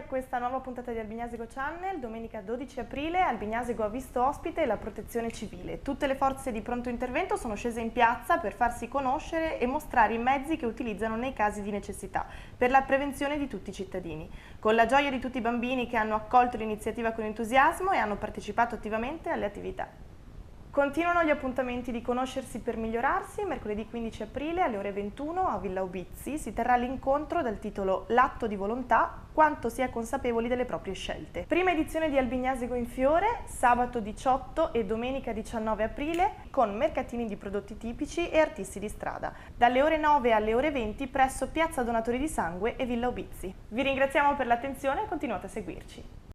a questa nuova puntata di Albignasico Channel. Domenica 12 aprile Albignasico ha visto ospite la Protezione Civile. Tutte le forze di pronto intervento sono scese in piazza per farsi conoscere e mostrare i mezzi che utilizzano nei casi di necessità per la prevenzione di tutti i cittadini. Con la gioia di tutti i bambini che hanno accolto l'iniziativa con entusiasmo e hanno partecipato attivamente alle attività. Continuano gli appuntamenti di Conoscersi per migliorarsi. Mercoledì 15 aprile alle ore 21 a Villa Ubizzi si terrà l'incontro dal titolo L'atto di volontà, quanto si è consapevoli delle proprie scelte. Prima edizione di Albignasico in Fiore, sabato 18 e domenica 19 aprile, con mercatini di prodotti tipici e artisti di strada, dalle ore 9 alle ore 20 presso Piazza Donatori di Sangue e Villa Ubizzi. Vi ringraziamo per l'attenzione e continuate a seguirci.